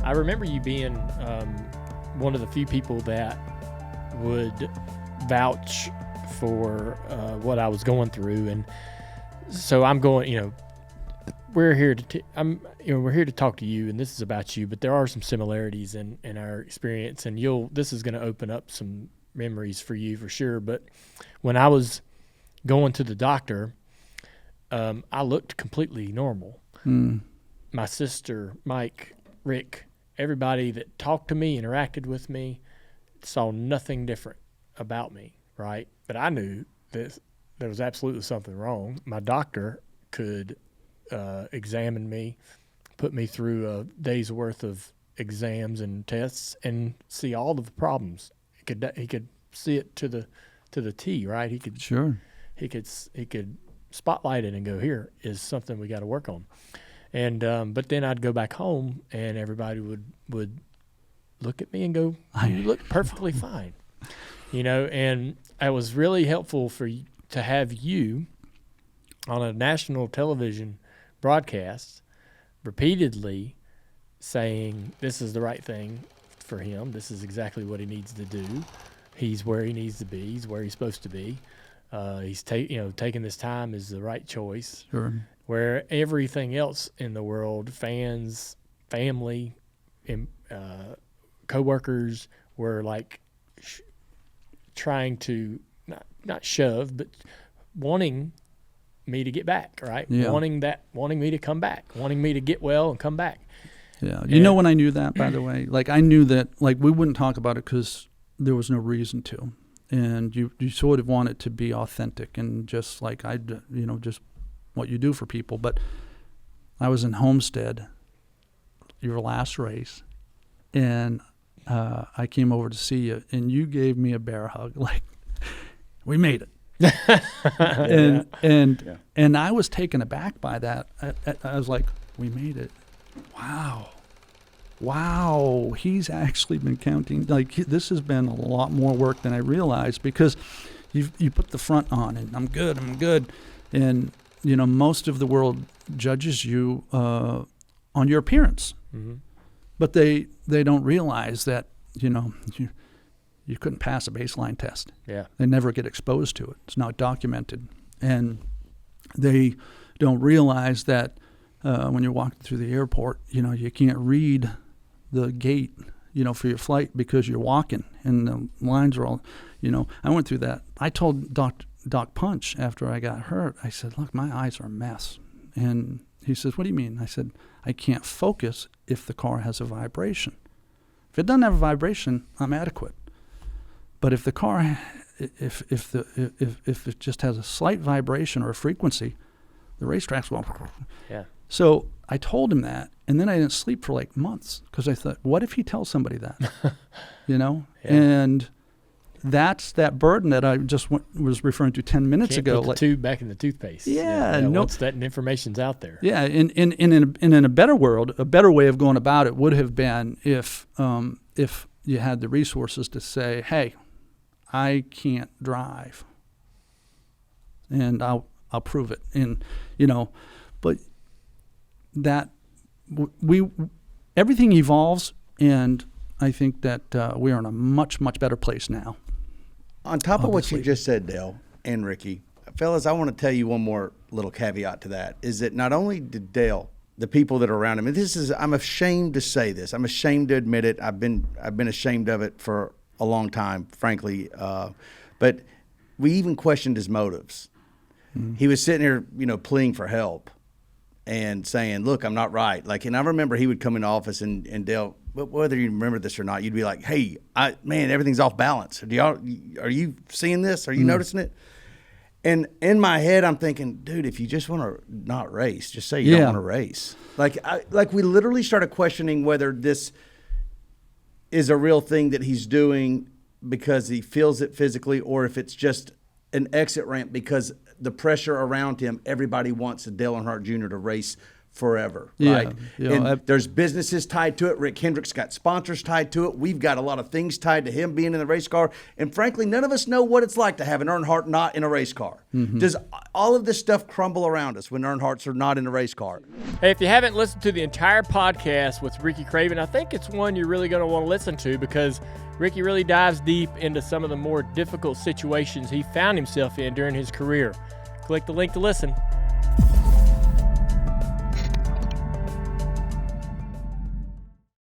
I remember you being one of the few people that would vouch for what I was going through, and so I'm going. We're here to we're here to talk to you, and this is about you. But there are some similarities in our experience, and this is going to open up some memories for you for sure. But when I was going to the doctor, I looked completely normal. My sister, Mike, Rick, everybody that talked to me, interacted with me, saw nothing different about me, right? But I knew that there was absolutely something wrong. My doctor could examine me, put me through a day's worth of exams and tests, and see all of the problems. He could see it to the T, right? He could He could spotlight it and go, here is something we got to work on. And but then I'd go back home, and everybody would look at me and go, you look perfectly fine. And it was really helpful to have you on a national television broadcast repeatedly saying this is the right thing for him. This is exactly what he needs to do. He's where he needs to be. He's where he's supposed to be. He's taking this time is the right choice. Sure. Where everything else in the world, fans, family, coworkers, were like trying to not shove, but wanting me to get back, right? Yeah. Wanting me to come back, wanting me to get well and come back. Yeah. When I knew that, by the way, like I knew that, like we wouldn't talk about it because there was no reason to, and you sort of want it to be authentic and just like just what you do for people. But I was in Homestead, your last race, and I came over to see you, and you gave me a bear hug, like we made it. And I was taken aback by that. I was like, we made it. Wow, he's actually been counting. Like this has been a lot more work than I realized, because you put the front on and I'm good. And most of the world judges you on your appearance. Mm-hmm. But they don't realize that you couldn't pass a baseline test. Yeah. They never get exposed to it. It's not documented. And they don't realize that when you're walking through the airport, you can't read the gate, for your flight because you're walking and the lines are all, I went through that. I told Doc Punch after I got hurt, I said, look, my eyes are a mess. And he says, what do you mean? I said, I can't focus if the car has a vibration. If it doesn't have a vibration, I'm adequate. But if the car, if it just has a slight vibration or a frequency, the racetrack's going. Yeah. So I told him that, and then I didn't sleep for like months because I thought, what if he tells somebody that? Yeah. And that's that burden that I just was referring to 10 minutes Can't ago. Put the tube back in the toothpaste. Yeah. Once that information's out there. Yeah. In a better world, a better way of going about it would have been if you had the resources to say, hey, I can't drive, and I'll prove it. And but that everything evolves, and I think that we are in a much, much better place now. On top of what you just said, Dale and Ricky, fellas, I want to tell you one more little caveat to that, is that not only did Dale, the people that are around him, and I'm ashamed to say this, I'm ashamed to admit it, I've been ashamed of it for a long time, frankly, but we even questioned his motives. Mm-hmm. He was sitting here, pleading for help and saying, look, I'm not right. And I remember he would come into office and Dale, whether you remember this or not, you'd be like, hey, man, everything's off balance. Are you seeing this? Are you noticing it? And in my head, I'm thinking, dude, if you just want to not race, just say you don't want to race. We literally started questioning whether this is a real thing that he's doing because he feels it physically, or if it's just an exit ramp because the pressure around him, everybody wants Dale Earnhardt Jr. to race forever, Yeah, right? you know, And there's businesses tied to it. Rick Hendrick's got sponsors tied to it. We've got a lot of things tied to him being in the race car. And frankly, none of us know what it's like to have an Earnhardt not in a race car. Does all of this stuff crumble around us when Earnhardts are not in a race car? Hey, if you haven't listened to the entire podcast with Ricky Craven, I think it's one you're really going to want to listen to because Ricky really dives deep into some of the more difficult situations he found himself in during his career. Click the link to listen.